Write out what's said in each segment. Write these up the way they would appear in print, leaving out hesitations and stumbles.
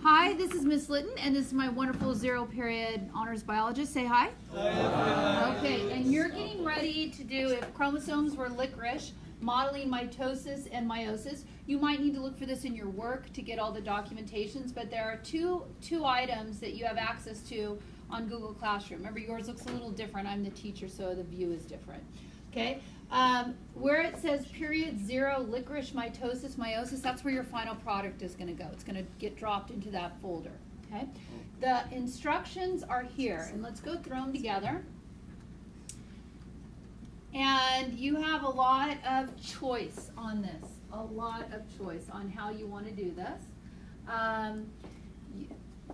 Hi, this is Miss Litton, and this is my wonderful zero period honors biologist. Say hi. Hi. Okay, and you're getting ready to do, if chromosomes were licorice, modeling mitosis and meiosis. You might need to look for this in your work to get all the documentations, but there are two items that you have access to on Google Classroom. Remember, yours looks a little different. I'm the teacher, so the view is different. Okay, where it says period 0, licorice, mitosis, meiosis, that's where your final product is going to go. It's going to get dropped into that folder. Okay, the instructions are here, and let's go through them together. And you have a lot of choice on this, a lot of choice on how you want to do this.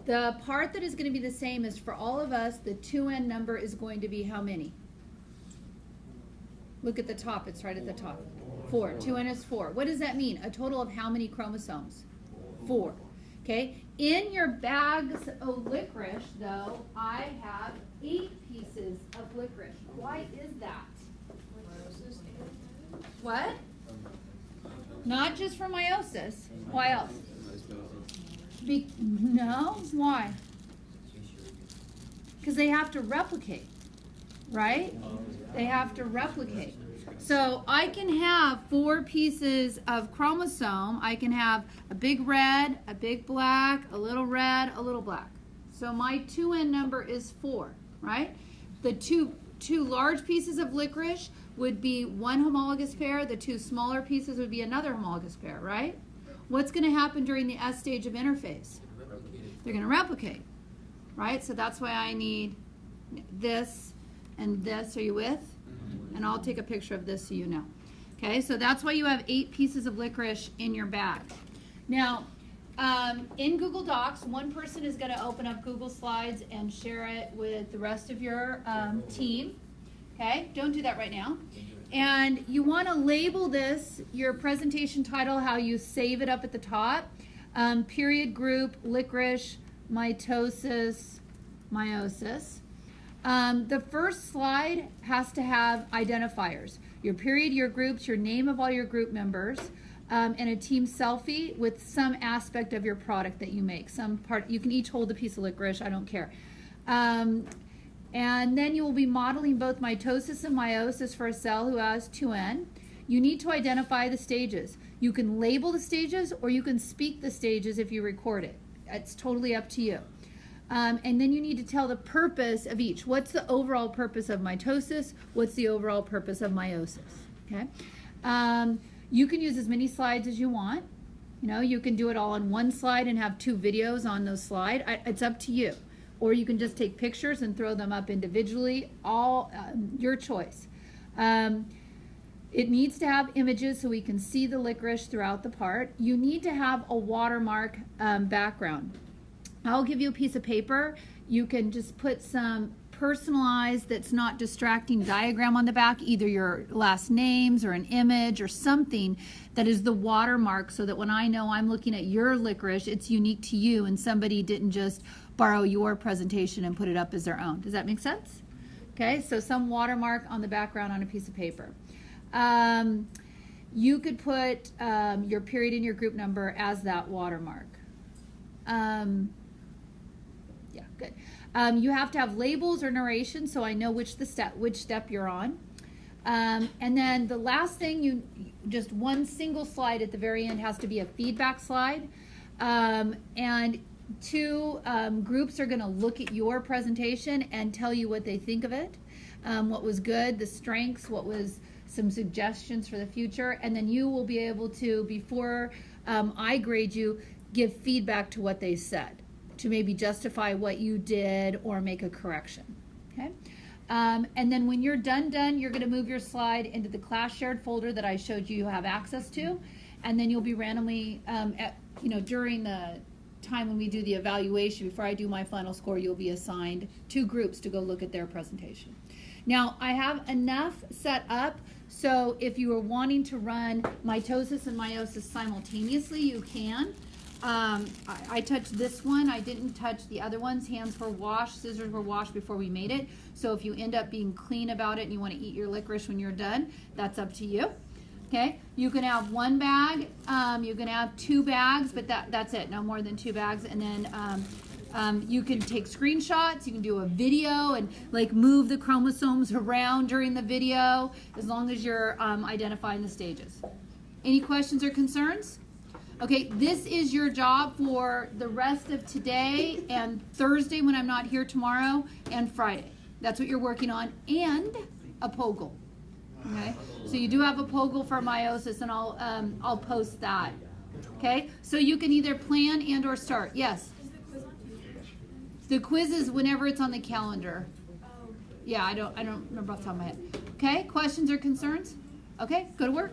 The part that is going to be the same is for all of us, the 2n number is going to be how many? Look at the top, it's right at the top. 4. 2n is 4. What does that mean? A total of how many chromosomes? 4. Okay, in your bags of licorice, though, I have 8 pieces of licorice. Why is that? What? Not just for meiosis. Why else? No? Why? Because they have to replicate, right? They have to replicate. So I can have 4 pieces of chromosome. I can have a big red, a big black, a little red, a little black. So my 2n number is 4, right? The two large pieces of licorice would be one homologous pair. The 2 smaller pieces would be another homologous pair, right? What's going to happen during the S stage of interphase? They're going to replicate, right? So that's why I need this and this. Are you with? And I'll take a picture of this so you know. Okay, so that's why you have 8 pieces of licorice in your bag. Now, in Google Docs, one person is going to open up Google Slides and share it with the rest of your team. Okay, don't do that right now. And you want to label this, your presentation title, how you save it up at the top. Period group, licorice, mitosis, meiosis. The first slide has to have identifiers. Your period, your groups, your name of all your group members, and a team selfie with some aspect of your product that you make. Some part, you can each hold a piece of licorice, I don't care. And then you will be modeling both mitosis and meiosis for a cell who has 2n. You need to identify the stages. You can label the stages or you can speak the stages if you record it. It's totally up to you. And then you need to tell the purpose of each. What's the overall purpose of mitosis? What's the overall purpose of meiosis? Okay. You can use as many slides as you want. You know, you can do it all on one slide and have 2 videos on those slides. It's up to you. Or you can just take pictures and throw them up individually, all your choice. It needs to have images so we can see the licorice throughout the part. You need to have a watermark background. I'll give you a piece of paper. You can just put some personalized, that's not distracting diagram on the back, either your last names or an image or something that is the watermark so that when I know I'm looking at your licorice, it's unique to you and somebody didn't just borrow your presentation and put it up as their own. Does that make sense? Okay, so some watermark on the background on a piece of paper. You could put your period and your group number as that watermark. Yeah, good. You have to have labels or narration so I know which step you're on. And then the last thing, just one single slide at the very end has to be a feedback slide. And 2 groups are going to look at your presentation and tell you what they think of it, what was good, the strengths, what was some suggestions for the future, and then you will be able to, before I grade you, give feedback to what they said to maybe justify what you did or make a correction. Okay, and then when you're done, you're going to move your slide into the class shared folder that I showed you have access to, and then you'll be randomly, during the time when we do the evaluation, before I do my final score, you'll be assigned 2 groups to go look at their presentation. Now, I have enough set up, so if you are wanting to run mitosis and meiosis simultaneously, you can. I touched this one. I didn't touch the other ones. Hands were washed, scissors were washed before we made it. So if you end up being clean about it and you want to eat your licorice when you're done, that's up to you. Okay, you can have 1 bag, you can have 2 bags, but that's it, no more than 2 bags. And then you can take screenshots, you can do a video and like move the chromosomes around during the video, as long as you're identifying the stages. Any questions or concerns? Okay, this is your job for the rest of today and Thursday when I'm not here tomorrow, and Friday. That's what you're working on, and a POGL. Okay, so you do have a POGL for meiosis, and I'll post that. Okay, so you can either plan and or start. Yes. The quiz is whenever it's on the calendar. Yeah, I don't remember off the top of my head. Okay, questions or concerns? Okay, go to work.